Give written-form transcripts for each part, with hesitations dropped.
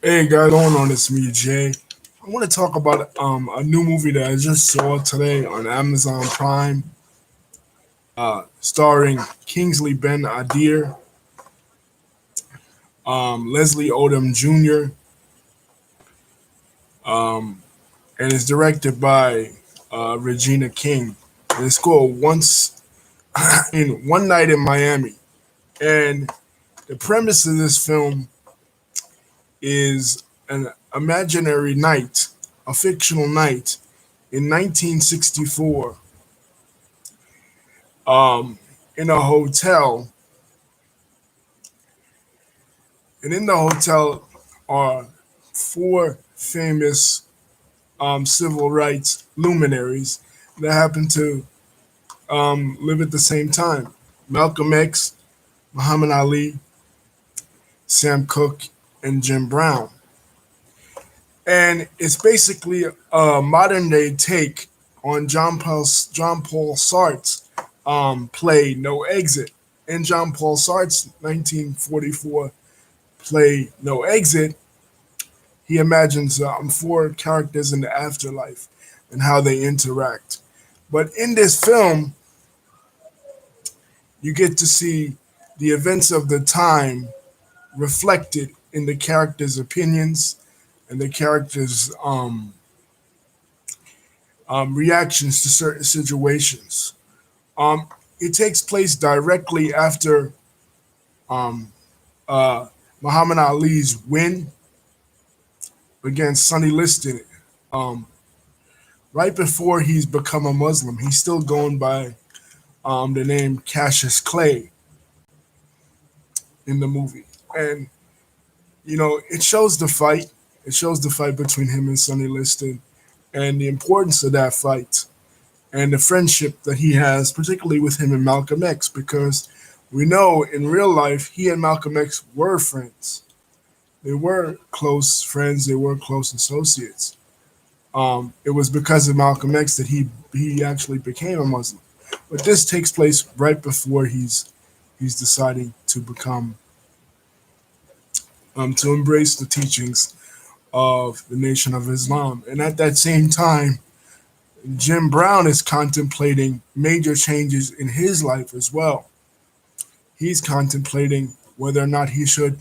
Hey guys, what's going on? It's me, Jay. I want to talk about a new movie that I just saw today on Amazon Prime, starring Kingsley Ben Adir, Leslie Odom Jr., um, and it's directed by Regina King. And it's called Once in One Night in Miami. And the premise of this film is an imaginary night, a fictional night in 1964, um, in a hotel, and in the hotel are four famous civil rights luminaries that happen to live at the same time: Malcolm X, Muhammad Ali, Sam Cooke, and Jim Brown. And it's basically a modern day take on John Paul Sartre's play No Exit. In John Paul Sartre's 1944 play No Exit, he imagines four characters in the afterlife and how they interact. But in this film, you get to see the events of the time reflected in the characters' opinions and the characters' reactions to certain situations. Um, it takes place directly after um, uh, Muhammad Ali's win against Sonny Liston. Um, right before he's become a Muslim, he's still going by the name Cassius Clay in the movie, and it shows the fight. It shows the fight between him and Sonny Liston, and the importance of that fight, and the friendship that he has, particularly with him and Malcolm X, because we know in real life he and Malcolm X were friends. They were close friends. They were close associates. It was because of Malcolm X that he actually became a Muslim. But this takes place right before he's deciding to become to embrace the teachings of the Nation of Islam. And at that same time, Jim Brown is contemplating major changes in his life as well. He's contemplating whether or not he should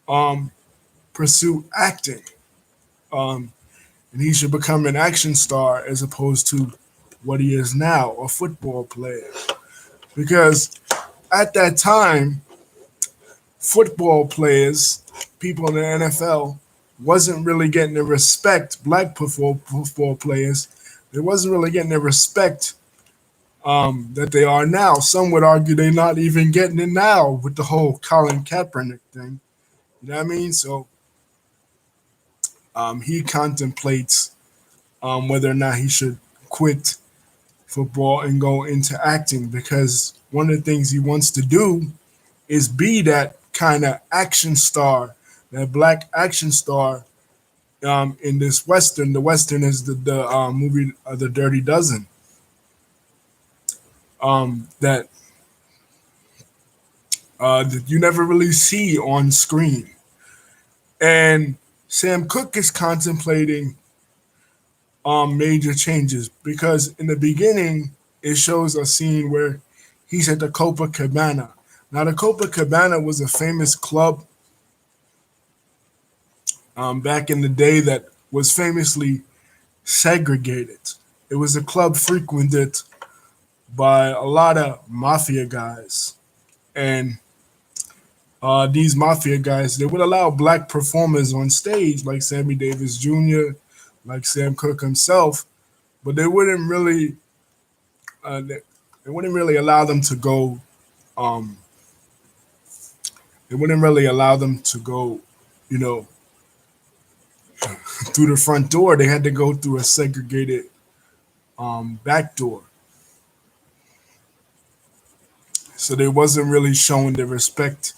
um, pursue acting, um, and he should become an action star as opposed to what he is now, a football player. Because at that time, football players, people in the NFL, wasn't really getting the respect. Black football players, they wasn't really getting the respect that they are now. Some would argue they're not even getting it now with the whole Colin Kaepernick thing. You know what I mean? So he contemplates whether or not he should quit football and go into acting, because one of the things he wants to do is be that kind of action star, that black action star in this Western. The Western is the movie The Dirty Dozen, that you never really see on screen. And Sam Cooke is contemplating major changes, because in the beginning it shows a scene where he's at the Copa Cabana. Now, the Copa Cabana was a famous club back in the day that was famously segregated. It was a club frequented by a lot of mafia guys, and these mafia guys, they would allow black performers on stage like Sammy Davis Jr., like Sam Cooke himself, but they wouldn't really allow them to go. Um, they wouldn't really allow them to go, you know, through the front door. They had to go through a segregated back door. So they wasn't really showing the respect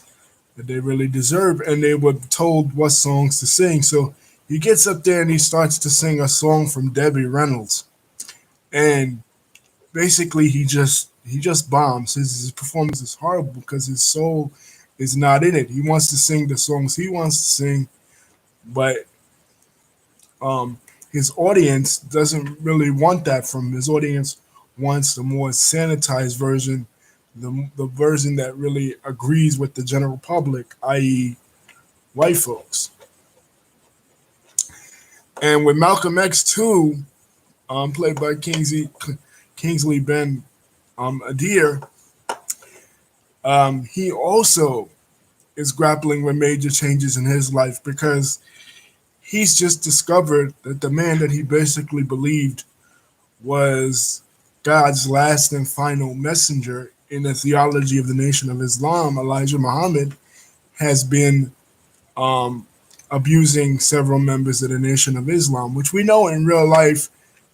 that they really deserve, and they were told what songs to sing. So he gets up there and he starts to sing a song from Debbie Reynolds, and basically he just bombs. His performance is horrible because his soul is not in it. He wants to sing the songs he wants to sing, but um, his audience doesn't really want that from him. His audience wants the more sanitized version, the version that really agrees with the general public, i.e., white folks. And with Malcolm X too, played by Kingsley Ben Adir, he also is grappling with major changes in his life because he's just discovered that the man that he basically believed was God's last and final messenger in the theology of the Nation of Islam, Elijah Muhammad, has been um, abusing several members of the Nation of Islam, which we know in real life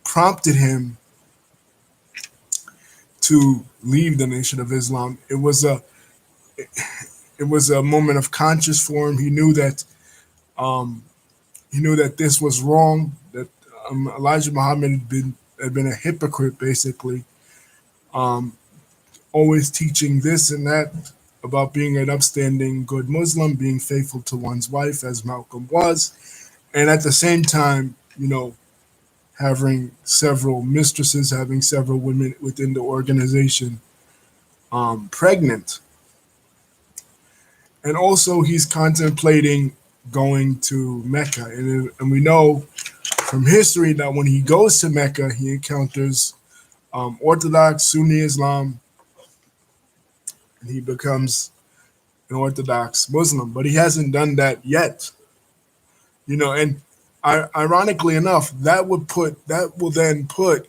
prompted him to leave the Nation of Islam. It was a moment of conscious for him. Um, he knew that this was wrong. That Elijah Muhammad had been a hypocrite, basically, um, always teaching this and that about being an upstanding, good Muslim, being faithful to one's wife, as Malcolm was, and at the same time, having several mistresses, having several women within the organization pregnant. And also, he's contemplating going to Mecca. And we know from history that when he goes to Mecca, he encounters Orthodox Sunni Islam, and he becomes an Orthodox Muslim. But he hasn't done that yet. And ironically enough, that will then put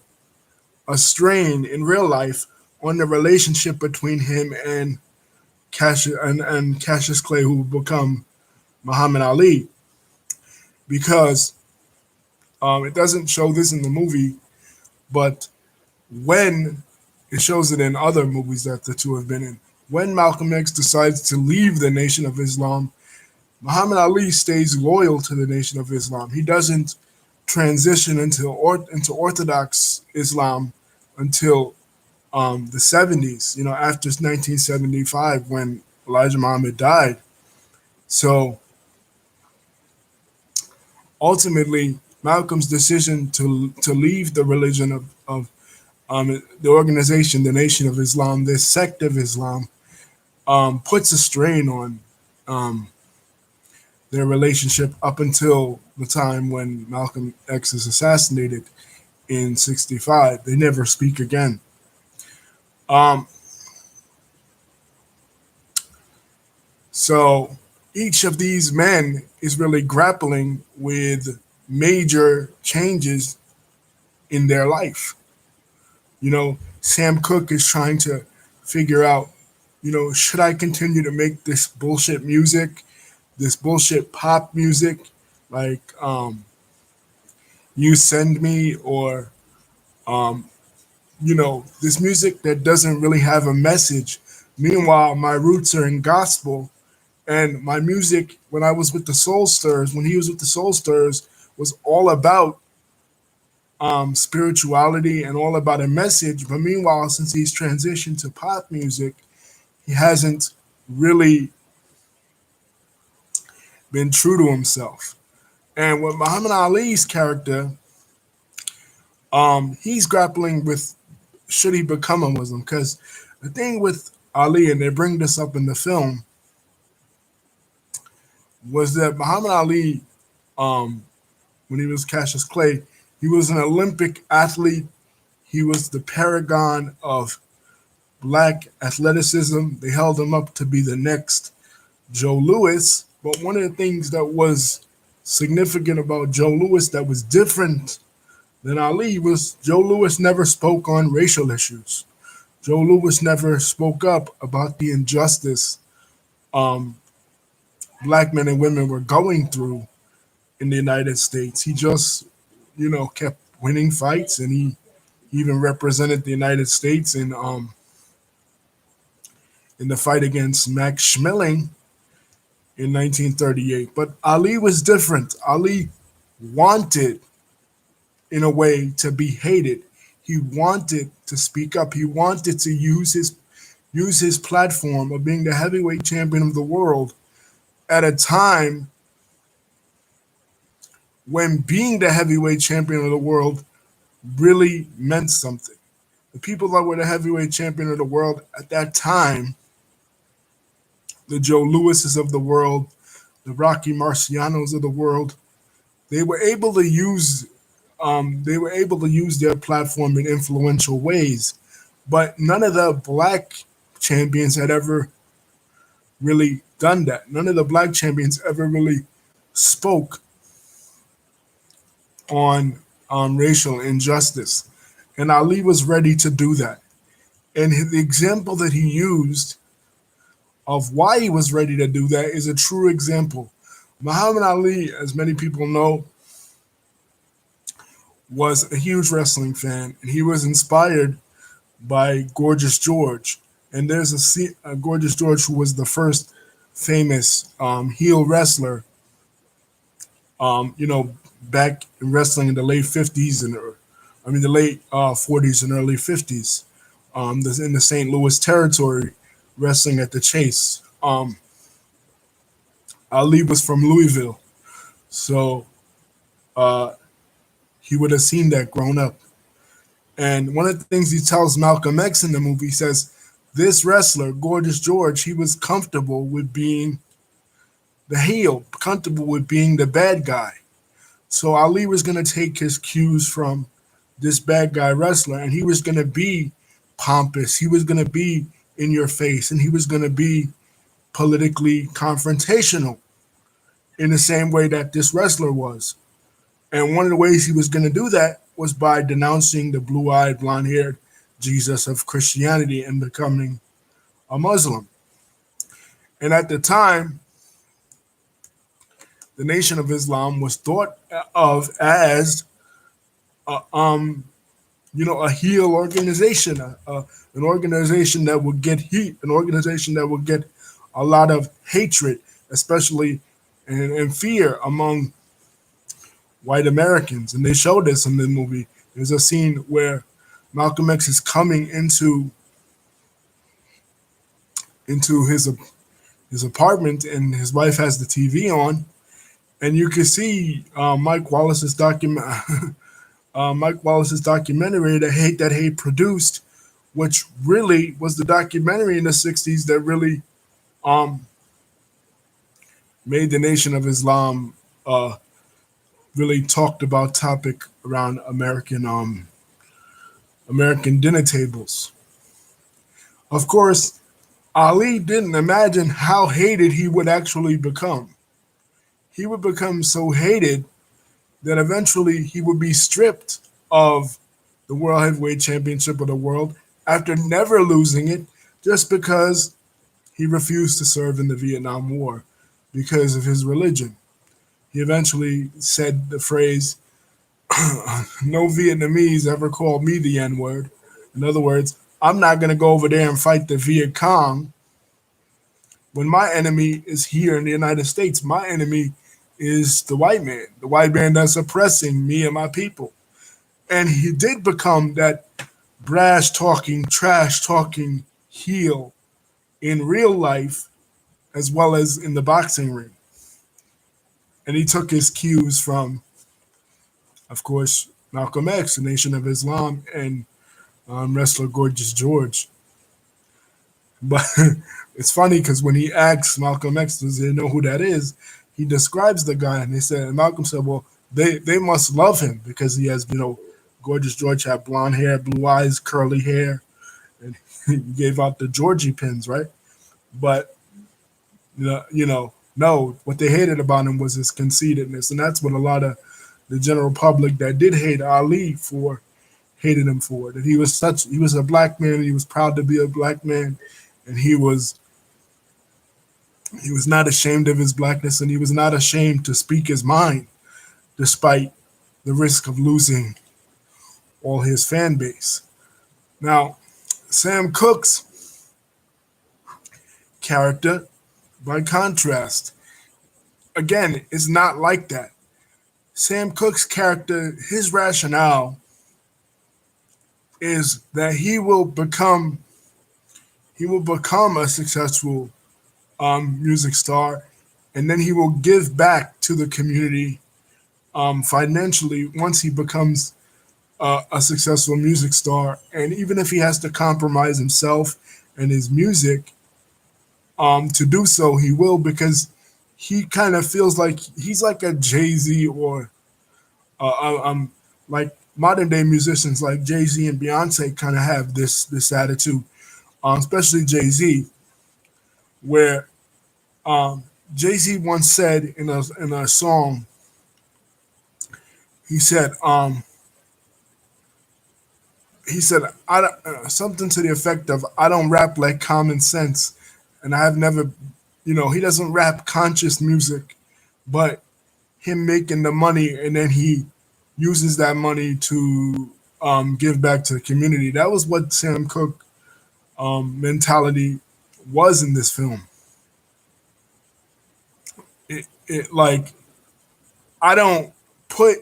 a strain in real life on the relationship between him and Cassius Clay, who will become Muhammad Ali, because it doesn't show this in the movie, but when it shows it in other movies that the two have been in, when Malcolm X decides to leave the Nation of Islam, Muhammad Ali stays loyal to the Nation of Islam. He doesn't transition into Orthodox Islam until the 70s, after 1975 when Elijah Muhammad died. So ultimately, Malcolm's decision to leave the religion of the organization, the Nation of Islam, this sect of Islam, puts a strain on um, their relationship up until the time when Malcolm X is assassinated in 65. They never speak again. Um, so each of these men is really grappling with major changes in their life. Sam Cooke is trying to figure out, should I continue to make this bullshit music, this bullshit pop music, like You Send Me, or um, this music that doesn't really have a message. Meanwhile, my roots are in gospel, and my music, when I was with the Soul Stirrers, when he was with the Soul Stirrers, was all about spirituality and all about a message. But meanwhile, since he's transitioned to pop music, he hasn't really been true to himself. And with Muhammad Ali's character, he's grappling with, should he become a Muslim? Because the thing with Ali, and they bring this up in the film, was that Muhammad Ali, um, when he was Cassius Clay, he was an Olympic athlete. He was the paragon of black athleticism. They held him up to be the next Joe Louis. But one of the things that was significant about Joe Louis that was different than Ali was Joe Louis never spoke on racial issues. Joe Louis never spoke up about the injustice um, black men and women were going through in the United States. He just, kept winning fights, and he even represented the United States in the fight against Max Schmeling in 1938. But Ali was different. Ali wanted, in a way, to be hated. He wanted to speak up. He wanted to use use his platform of being the heavyweight champion of the world at a time when being the heavyweight champion of the world really meant something. The people that were the heavyweight champion of the world at that time, the Joe Lewises of the world, the Rocky Marcianos of the world, they were able to use their platform in influential ways. But none of the black champions had ever really done that. None of the black champions ever really spoke on racial injustice. And Ali was ready to do that. And the example that he used of why he was ready to do that is a true example. Muhammad Ali, as many people know, was a huge wrestling fan, and he was inspired by Gorgeous George. And there's Gorgeous George who was the first famous heel wrestler, back in wrestling in the late 50s the late 40s and early 50s, in the St. Louis territory, wrestling at the Chase. Ali was from Louisville, so uh, he would have seen that grown up. And one of the things he tells Malcolm X in the movie, he says, this wrestler, Gorgeous George, he was comfortable with being the heel, comfortable with being the bad guy. So Ali was going to take his cues from this bad guy wrestler, and he was going to be pompous. He was going to be in your face, and he was going to be politically confrontational in the same way that this wrestler was. And one of the ways he was going to do that was by denouncing the blue-eyed, blonde-haired Jesus of Christianity and becoming a Muslim. And at the time, the Nation of Islam was thought of as a heel organization, an organization that would get heat, an organization that would get a lot of hatred, especially and fear among white Americans. And they showed this in the movie. There's a scene where Malcolm X is coming into his apartment, and his wife has the TV on, and you can see Mike Wallace's documentary, that Hate produced, which really was the documentary in the '60s that really made the Nation of Islam really talked about topic around American dinner tables. Of course, Ali didn't imagine how hated he would actually become. He would become so hated that eventually he would be stripped of the World Heavyweight Championship of the world after never losing it, just because he refused to serve in the Vietnam War because of his religion. He eventually said the phrase, no Vietnamese ever called me the N-word. In other words, I'm not going to go over there and fight the Viet Cong when my enemy is here in the United States. My enemy is the white man that's oppressing me and my people. And he did become that brash talking, trash talking heel in real life as well as in the boxing ring. And he took his cues from, of course, Malcolm X, the Nation of Islam, and wrestler Gorgeous George. But it's funny because when he asks Malcolm X, does he know who that is? He describes the guy, and Malcolm said, well, they must love him because he has, Gorgeous George had blonde hair, blue eyes, curly hair, and he gave out the Georgie pins, right? But, no, what they hated about him was his conceitedness, and that's what a lot of the general public that did hate Ali for hated him for. That he was a black man, and he was proud to be a black man, and he was not ashamed of his blackness, and he was not ashamed to speak his mind, despite the risk of losing all his fan base. Now, Sam Cooke's character, by contrast, again, is not like that. Sam Cooke's character, his rationale is that he will he will become a successful music star, and then he will give back to the community financially once he becomes a successful music star. And even if he has to compromise himself and his music to do so, he will, because he kind of feels like he's like a Jay Z or like modern day musicians like Jay Z and Beyonce kind of have this attitude, especially Jay Z, where um, Jay Z once said in a song, he said he said something to the effect of, "I don't rap like common sense, and I have never, he doesn't rap conscious music, but him making the money and then he uses that money to give back to the community." That was what Sam Cooke mentality was in this film. It like I don't put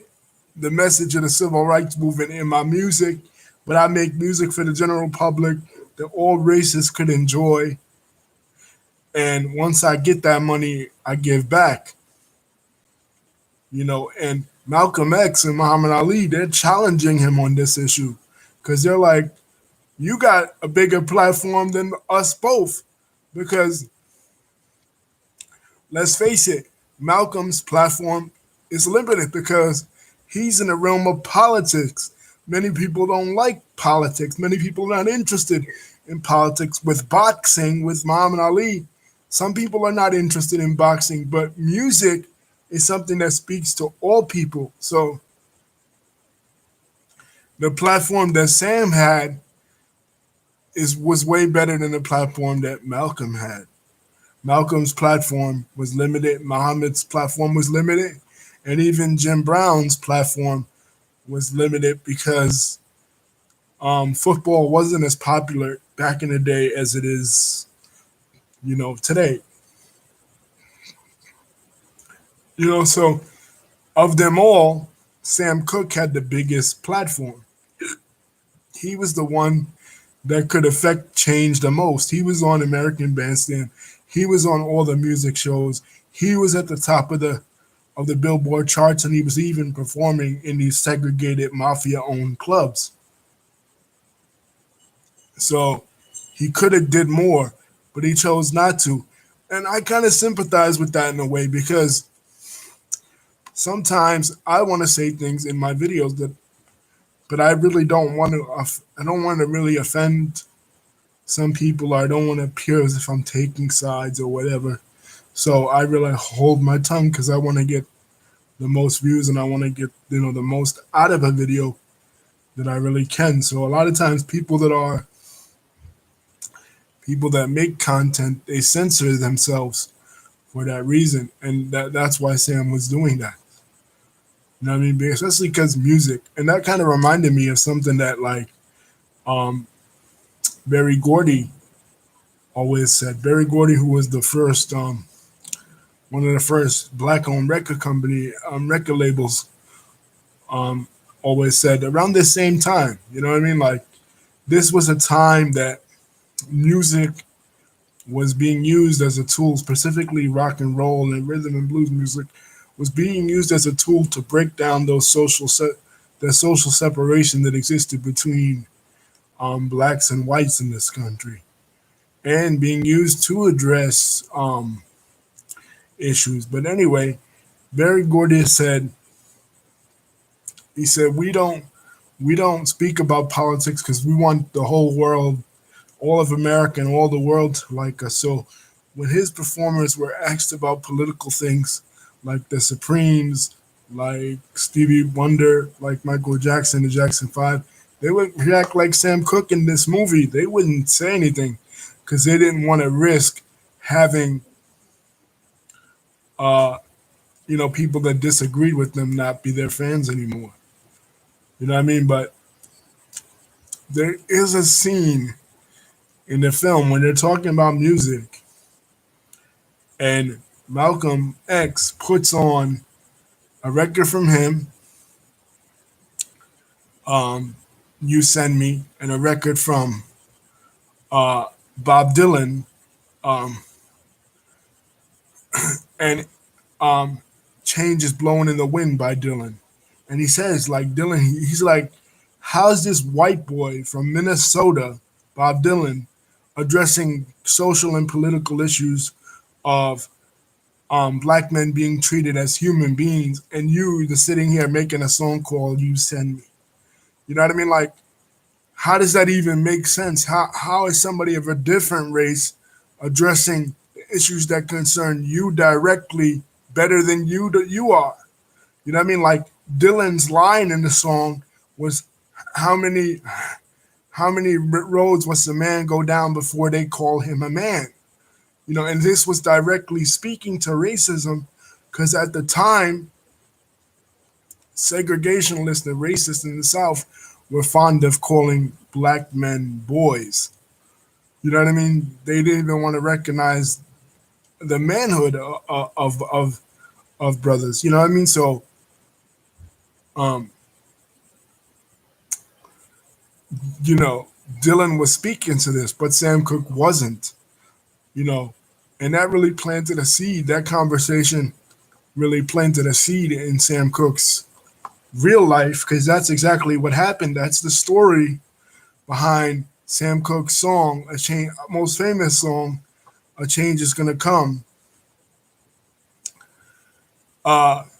the message of the civil rights movement in my music, but I make music for the general public that all races could enjoy. And once I get that money, I give back. And Malcolm X and Muhammad Ali, they're challenging him on this issue because they're like, you got a bigger platform than us both. Because let's face it, Malcolm's platform is limited because he's in the realm of politics. Many people don't like politics. Many people are not interested in politics. With boxing, with Muhammad Ali, some people are not interested in boxing, but music is something that speaks to all people. So the platform that Sam had was way better than the platform that Malcolm had. Malcolm's platform was limited, Muhammad's platform was limited, and even Jim Brown's platform was limited because football wasn't as popular back in the day as it is, today. So of them all, Sam Cooke had the biggest platform. He was the one that could affect change the most. He was on American Bandstand. He was on all the music shows. He was at the top of the Billboard charts, and he was even performing in these segregated mafia-owned clubs. So he could have did more, but he chose not to. And I kind of sympathize with that in a way because sometimes I want to say things in my videos but I really don't want to. I don't want to really offend some people, or I don't want to appear as if I'm taking sides or whatever. So I really hold my tongue because I want to get the most views and I want to get the most out of a video that I really can. So a lot of times people that make content, they censor themselves for that reason, and that's why Sam was doing that. You know what I mean? Especially because music, and that kind of reminded me of something that like um, Berry Gordy always said. Berry Gordy, who was the first one of the first black-owned record labels, um, always said around this same time. You know what I mean? Like this was a time that music was being used as a tool, specifically rock and roll and rhythm and blues music, was being used as a tool to break down the social separation that existed between blacks and whites in this country, and being used to address issues. But anyway, Barry Gordy said, he said, we don't speak about politics because we want the whole world, all of America and all the world to like us. So when his performers were asked about political things like the Supremes, like Stevie Wonder, like Michael Jackson, the Jackson 5, they would react like Sam Cooke in this movie. They wouldn't say anything because they didn't want to risk having uh, people that disagreed with them not be their fans anymore. You know what I mean? But there is a scene in the film when they're talking about music and Malcolm X puts on a record from him, um, You Send Me, and a record from Bob Dylan, um, and um, "Change is Blowing in the Wind" by Dylan, and he says like Dylan, he's like, how's this white boy from Minnesota, Bob Dylan, addressing social and political issues of black men being treated as human beings, and you just sitting here making a song called "You Send Me." You know what I mean? Like, how does that even make sense? How is somebody of a different race addressing issues that concern you directly better than you are? You know what I mean? Like Dylan's line in the song was, "How many roads must a man go down before they call him a man?" You know, and this was directly speaking to racism, because at the time, segregationists and racists in the South were fond of calling black men boys. You know what I mean? They didn't even want to recognize the manhood of brothers. You know what I mean? So, um, you know, Dylan was speaking to this, but Sam Cooke wasn't. You know, and that really planted a seed. That conversation really planted a seed in Sam Cooke's real life, because that's exactly what happened. That's the story behind Sam Cooke's song, a change, most famous song, "A Change Is Gonna Come."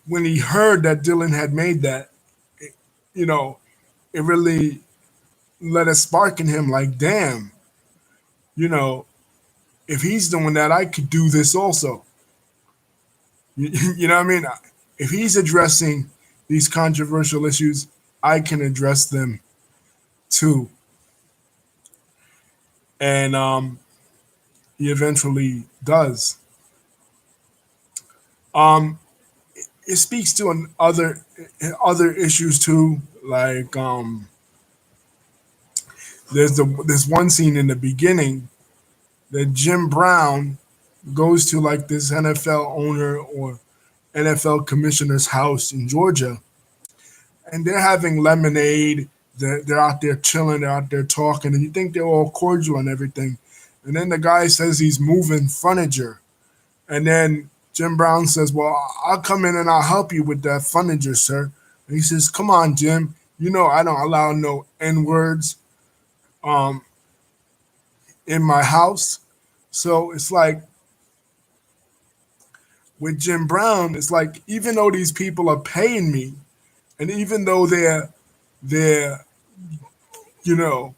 When he heard that Dylan had made that, you know, it really let a spark in him. Like, damn, you know, if he's doing that, I could do this also. You know what I mean? If he's addressing these controversial issues, I can address them too. And he eventually does. Um, it speaks to other issues too. Like there's one scene in the beginning that Jim Brown goes to like this NFL owner or NFL commissioner's house in Georgia, and they're having lemonade. They're out there chilling. They're out there talking, and you think they're all cordial and everything. And then the guy says he's moving furniture, and then Jim Brown says, "Well, I'll come in and I'll help you with that furniture, sir." And he says, "Come on, Jim. You know I don't allow no N words um, in my house." So it's like with Jim Brown, it's like even though these people are paying me, and even though they're you know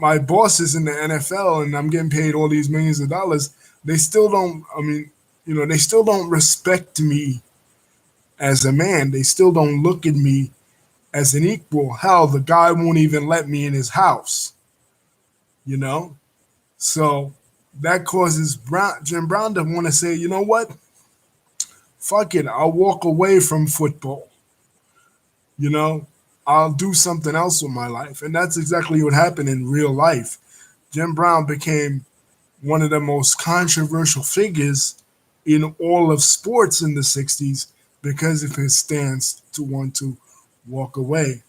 my bosses in the NFL, and I'm getting paid all these millions of dollars, they still don't. I mean, they still don't respect me as a man. They still don't look at me as an equal. Hell, the guy won't even let me in his house. You know, so that causes Jim Brown to want to say, you know what? Fuck it, I'll walk away from football. You know, I'll do something else with my life, and that's exactly what happened in real life. Jim Brown became one of the most controversial figures in all of sports in the 60s because of his stance to want to walk away.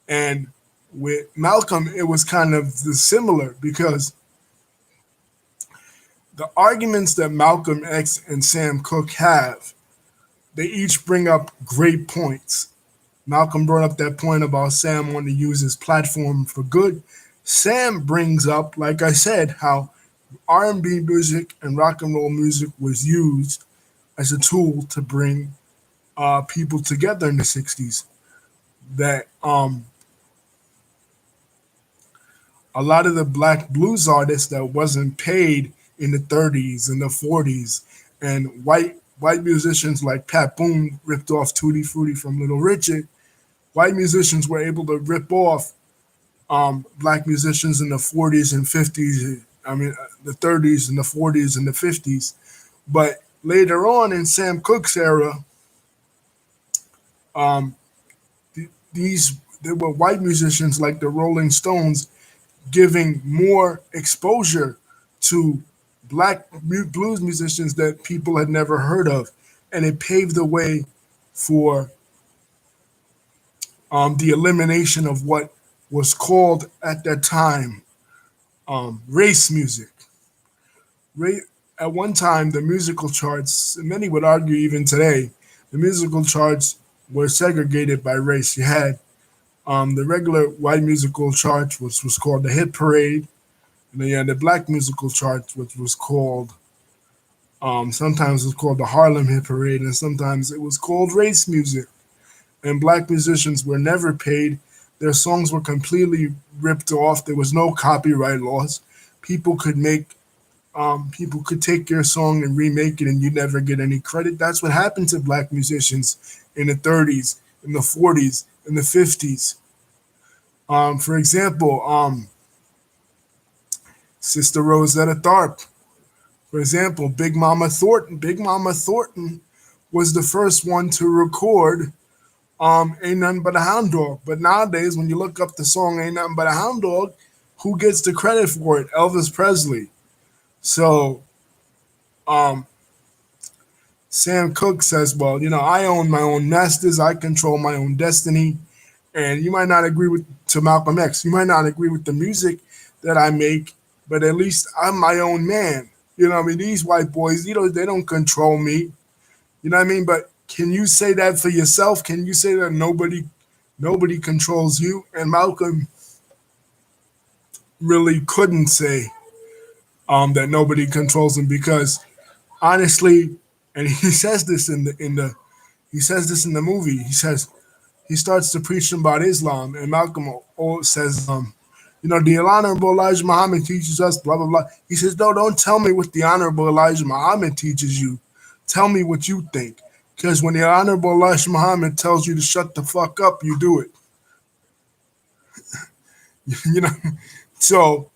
And with Malcolm, it was kind of similar, because the arguments that Malcolm X and Sam Cooke have, they each bring up great points. Malcolm brought up that point about Sam wanting to use his platform for good. Sam brings up, like I said, how R&B music and rock and roll music was used as a tool to bring people together in the 60s. That a lot of the black blues artists that wasn't paid in the 30s and the 40s, and white musicians like Pat Boone ripped off Tutti Frutti from Little Richard. White musicians were able to rip off black musicians in the 40s and 50s. I mean, the 30s and the 40s and the 50s. But later on in Sam Cooke's era, um, there were white musicians like the Rolling Stones giving more exposure to black blues musicians that people had never heard of, and it paved the way for the elimination of what was called at that time Race music. Ra- at one time, the musical charts, and many would argue even today, the musical charts were segregated by race. You had the regular white musical chart, which was called the hit parade, and then you had the black musical chart, which was called sometimes it was called the Harlem Hit Parade, and sometimes it was called race music. And black musicians were never paid. Their songs were completely ripped off. There was no copyright laws. People could make people could take your song and remake it, and you never get any credit. That's what happened to black musicians in the 30s, in the 40s, in the 50s. For example, Sister Rosetta Tharpe. For example, Big Mama Thornton. Big Mama Thornton was the first one to record Ain't Nothing But a Hound Dog. But nowadays, when you look up the song Ain't Nothing But a Hound Dog, who gets the credit for it? Elvis Presley. So um, Sam Cooke says, well, I own my own masters. I control my own destiny. And you might not agree with to Malcolm X. You might not agree with the music that I make, but at least I'm my own man. I mean? These white boys, they don't control me. You know what I mean? But can you say that for yourself? Can you say that nobody controls you? And Malcolm really couldn't say that nobody controls him because honestly, and he says this he says this in the movie. He starts to preach about Islam, and Malcolm says, the Honorable Elijah Muhammad teaches us, blah, blah, blah. He says, no, don't tell me what the Honorable Elijah Muhammad teaches you. Tell me what you think. Because when the Honorable Elijah Muhammad tells you to shut the fuck up, you do it. you know? So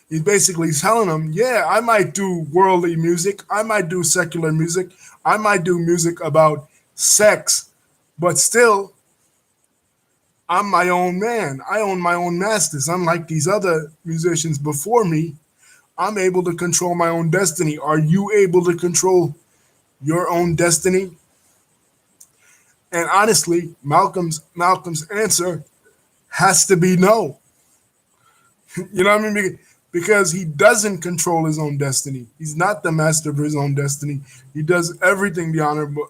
he's basically telling them, yeah, I might do worldly music. I might do secular music. I might do music about sex, but still, I'm my own man. I own my own masters. Unlike these other musicians before me, I'm able to control my own destiny. Are you able to control your own destiny? And honestly, Malcolm's answer has to be no. You know what I mean? Because he doesn't control his own destiny. He's not the master of his own destiny. He does everything the Honorable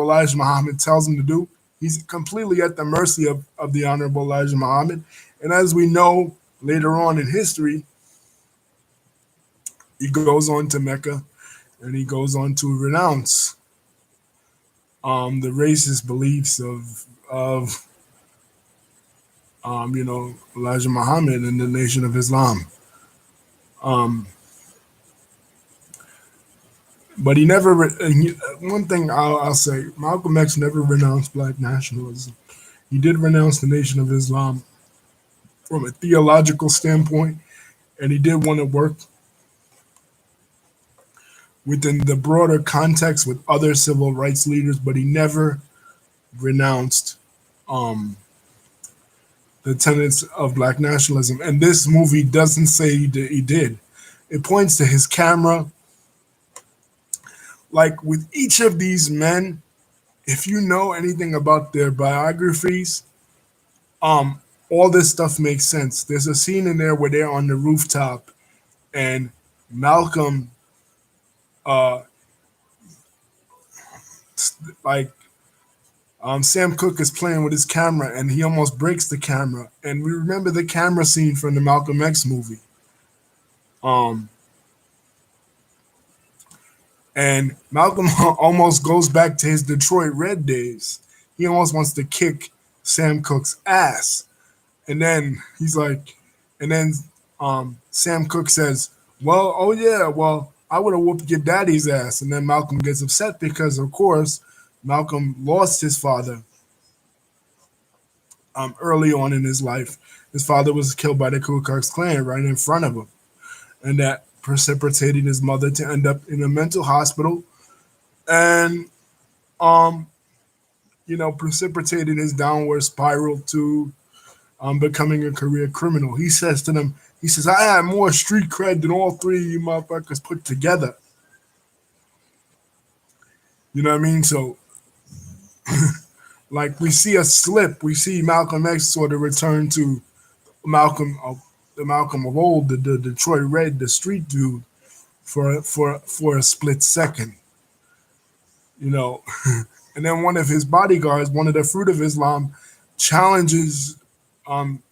Elijah Muhammad tells him to do. He's completely at the mercy of the Honorable Elijah Muhammad. And as we know later on in history, he goes on to Mecca and he goes on to renounce the racist beliefs of Elijah Muhammad and the Nation of Islam. Um, but he never. One thing I'll say: Malcolm X never renounced black nationalism. He did renounce the Nation of Islam from a theological standpoint, and he did want to work within the broader context with other civil rights leaders, but he never renounced um, the tenets of black nationalism. And this movie doesn't say he did. It points to his camera. Like with each of these men, if you know anything about their biographies, um, all this stuff makes sense. There's a scene in there where they're on the rooftop and Malcolm, uh, like Sam Cooke is playing with his camera and he almost breaks the camera. And we remember the camera scene from the Malcolm X movie. Um, and Malcolm almost goes back to his Detroit Red days. He almost wants to kick Sam Cooke's ass. And then he's like, and then Sam Cooke says, well, oh yeah, well, I would have whooped your daddy's ass. And then Malcolm gets upset because, of course, Malcolm lost his father early on in his life. His father was killed by the Ku Klux Klan right in front of him. And that precipitated his mother to end up in a mental hospital and, um, precipitated his downward spiral to becoming a career criminal. He says to them, he says, I have more street cred than all three of you motherfuckers put together. You know what I mean? So, like, we see a slip. We see Malcolm X sort of return to Malcolm, the Malcolm of old, the Detroit Red, the street dude, for a split second, you know. And then one of his bodyguards, one of the Fruit of Islam, challenges, um,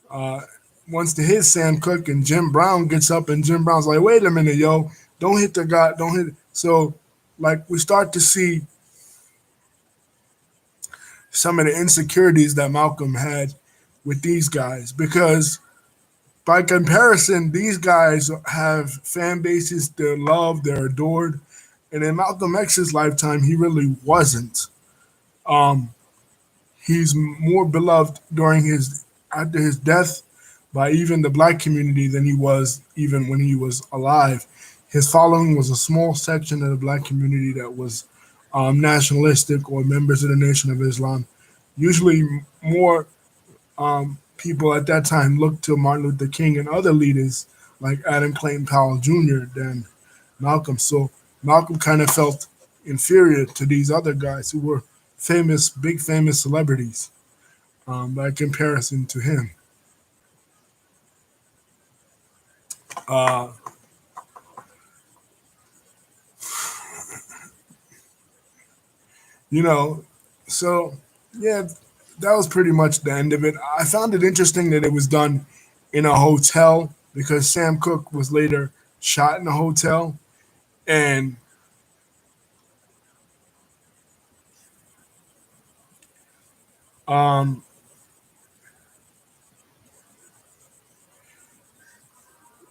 uh, wants to hit Sam Cooke, and Jim Brown gets up, and Jim Brown's like, "Wait a minute, yo, don't hit the guy, don't hit." So, like, we start to see some of the insecurities that Malcolm had with these guys, because by comparison, these guys have fan bases, they're loved, they're adored, and in Malcolm X's lifetime, he really wasn't. Um, he's more beloved during his after his death by even the black community than he was even when he was alive. His following was a small section of the black community that was nationalistic or members of the Nation of Islam. Usually, more people at that time looked to Martin Luther King and other leaders like Adam Clayton Powell Jr. than Malcolm. So Malcolm kind of felt inferior to these other guys who were famous, big famous celebrities by comparison to him. Uh, you know, so yeah, that was pretty much the end of it. I found it interesting that it was done in a hotel because Sam Cooke was later shot in a hotel. And um,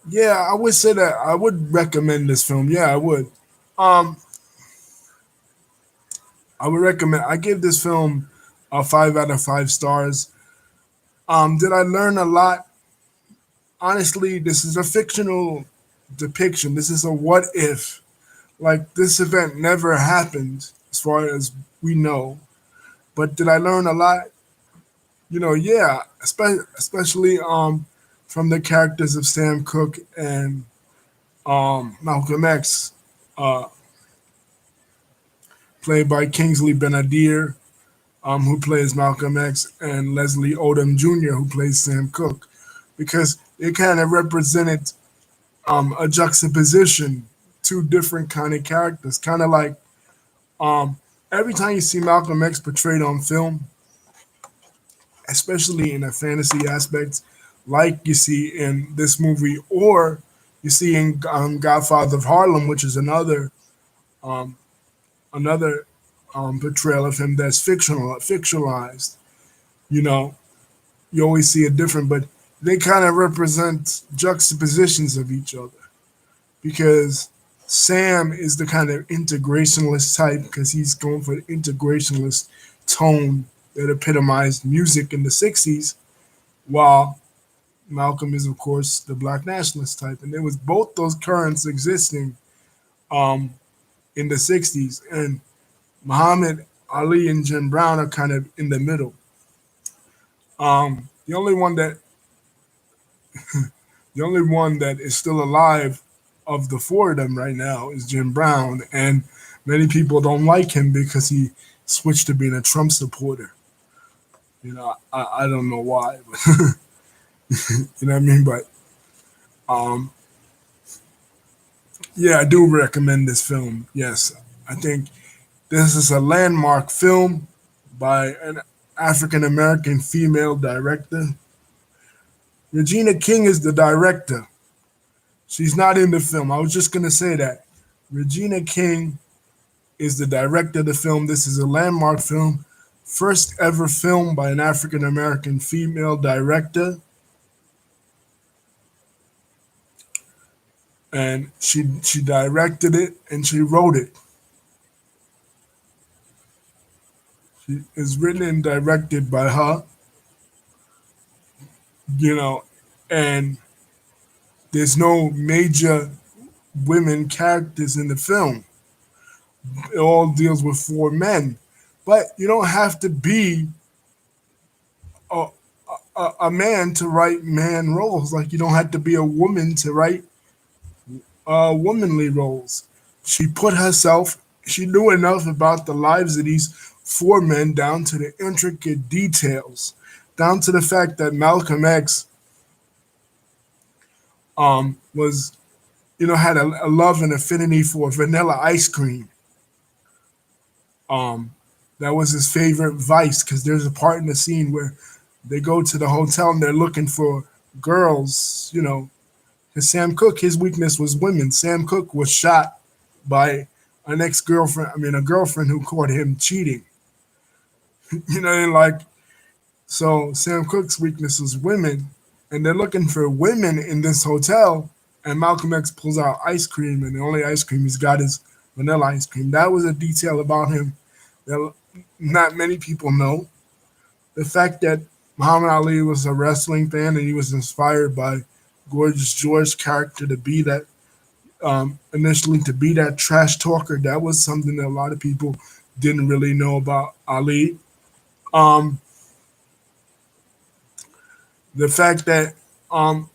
yeah, I would say that I would recommend this film. Yeah, I would. Um, I would recommend. I give this film a 5 out of 5 stars. Did I learn a lot? Honestly, this is a fictional depiction. This is a what if. Like this event never happened, as far as we know. But did I learn a lot? Yeah, especially from the characters of Sam Cooke and Malcolm X, uh, played by Kingsley Benadir, who plays Malcolm X, and Leslie Odom Jr., who plays Sam Cooke, because they kind of represented a juxtaposition, two different kind of characters, kind of like um, every time you see Malcolm X portrayed on film, especially in a fantasy aspect, like you see in this movie, or you see in Godfather of Harlem, which is um, another portrayal of him that's fictionalized. You know, you always see it different, but they kind of represent juxtapositions of each other because Sam is the kind of integrationalist type because he's going for the integrationalist tone that epitomized music in the 60s, while Malcolm is, of course, the black nationalist type. And there was both those currents existing um, in the 60s. And Muhammad Ali and Jim Brown are kind of in the middle. The only one that the only one that is still alive of the four of them right now is Jim Brown, and many people don't like him because he switched to being a Trump supporter. I don't know why, but you know what I mean. But um, yeah, I do recommend this film. Yes, I think this is a landmark film by an African American female director. Regina King is the director. She's not in the film. I was just gonna say that. Regina King is the director of the film. This is a landmark film, first ever film by an African American female director, and she directed it and she wrote it. She is written and directed by her, you know, and there's no major women characters in the film. It all deals with four men, but you don't have to be a, a man to write man roles. Like you don't have to be a woman to write womanly roles. She put herself. She knew enough about the lives of these four men down to the intricate details down to the fact that Malcolm X was, had a love and affinity for vanilla ice cream. Um, that was his favorite vice because there's a part in the scene where they go to the hotel and they're looking for girls, because Sam Cooke, his weakness was women. Sam Cooke was shot by an ex girlfriend, a girlfriend who caught him cheating. And like, so Sam Cooke's weakness was women, and they're looking for women in this hotel. And Malcolm X pulls out ice cream, and the only ice cream he's got is vanilla ice cream. That was a detail about him that not many people know. The fact that Muhammad Ali was a wrestling fan and he was inspired by Gorgeous George's character to be that, initially to be that trash talker, that was something that a lot of people didn't really know about Ali. Um, the fact that um,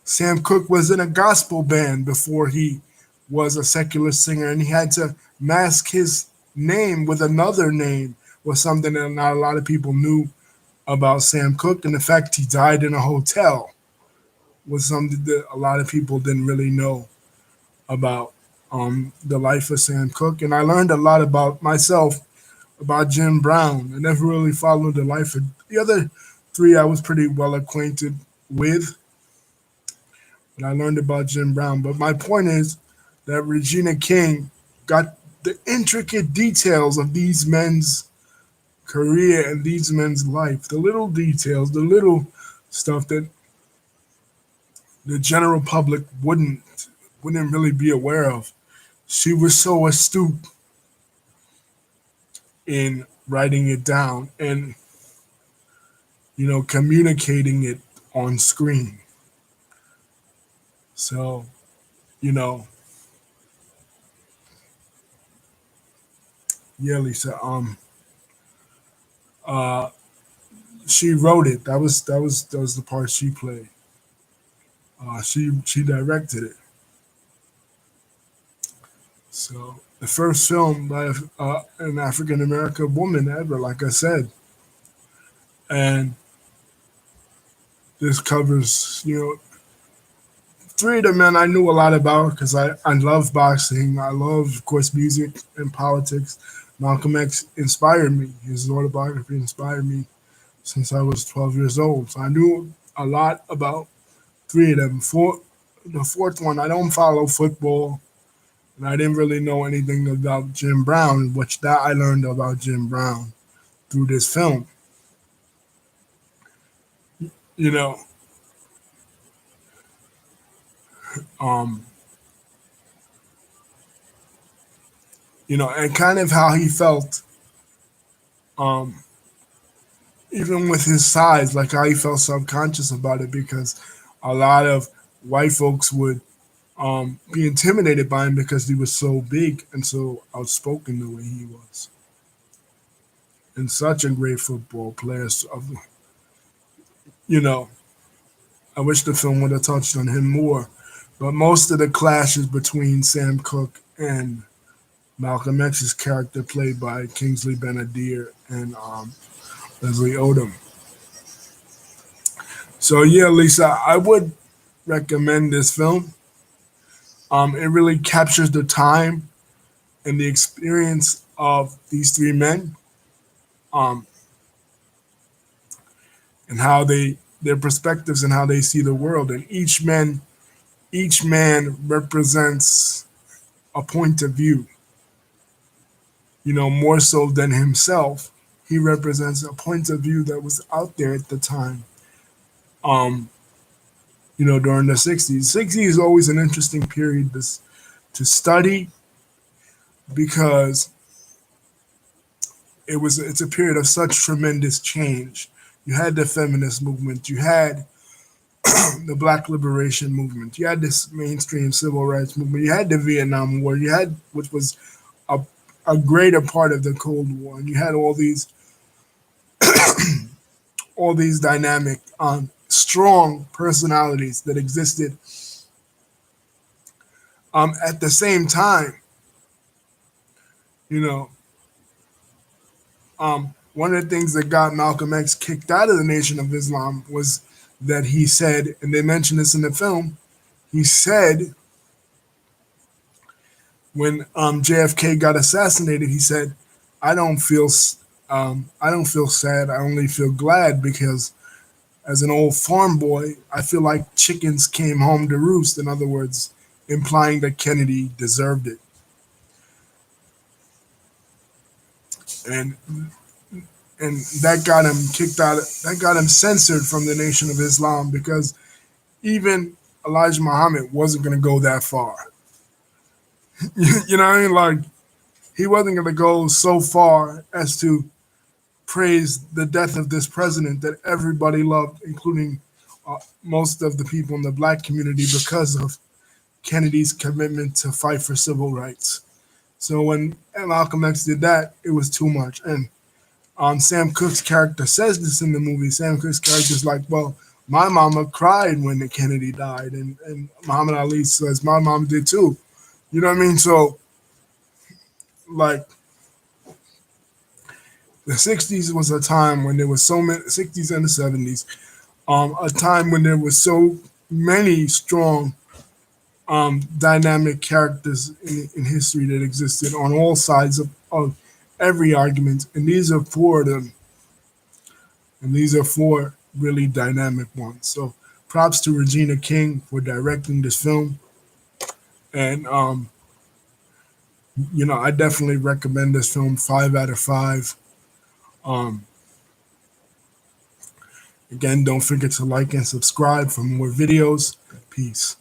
Sam Cooke was in a gospel band before he was a secular singer, and he had to mask his name with another name was something that not a lot of people knew about Sam Cooke. And the fact he died in a hotel was something that a lot of people didn't really know about the life of Sam Cooke. And I learned a lot about myself, about Jim Brown. I never really followed the life of the other three I was pretty well acquainted with, but I learned about Jim Brown. But my point is that Regina King got the intricate details of these men's career and these men's life, the little details, the little stuff that the general public wouldn't really be aware of. She was so astute in writing it down and communicating it on screen. So, you know, yeah, Lisa. Uh, she wrote it. That was the part she played. She directed it. So the first film by an African American woman ever, like I said, and this covers three of the men I knew a lot about because I love boxing. I love, of course, music and politics. Malcolm X inspired me. His autobiography inspired me since I was 12 years old. So I knew a lot about three of them. The fourth one, I don't follow football, and I didn't really know anything about Jim Brown, which that I learned about Jim Brown through this film. You know, um, and kind of how he felt, um, even with his size, like how he felt subconscious about it because a lot of white folks would be intimidated by him because he was so big and so outspoken the way he was, and such a great football player. So, you know, I wish the film would have touched on him more, but most of the clashes between Sam Cooke and Malcolm X's character, played by Kingsley Benadir and Leslie Odom. So yeah, Lisa, I would recommend this film. It really captures the time and the experience of these three men, um, and how their perspectives and how they see the world. And each man represents a point of view. More so than himself, he represents a point of view that was out there at the time. Um, during the '60s. '60s is always an interesting period to study because it's a period of such tremendous change. You had the feminist movement, you had the Black Liberation movement, you had this mainstream civil rights movement, you had the Vietnam War, you had which was a a greater part of the Cold War, and you had all these dynamic, strong personalities that existed at the same time. You know, one of the things that got Malcolm X kicked out of the Nation of Islam was that he said, and they mentioned this in the film, he said when JFK got assassinated, he said, "I don't feel, I don't feel sad. I only feel glad because as an old farm boy, I feel like chickens came home to roost." In other words, implying that Kennedy deserved it, and and that got him kicked out. That got him censored from the Nation of Islam because even Elijah Muhammad wasn't going to go that far. You know what I mean? Like he wasn't going to go so far as to praise the death of this president that everybody loved, including most of the people in the black community, because of Kennedy's commitment to fight for civil rights. So when Malcolm X did that, it was too much. And Sam Cooke's character says this in the movie. Sam Cooke's character is like, well, my mama cried when the Kennedy died. And Muhammad Ali says, my mom did too. You know what I mean? So, like, the 60s was a time when there was so many, 60s and the 70s, a time when there was so many strong dynamic characters in history that existed on all sides of every argument. And these are four of them. And these are four really dynamic ones. So props to Regina King for directing this film. And, I definitely recommend this film 5 out of 5. Um, Again, don't forget to like and subscribe for more videos. Peace.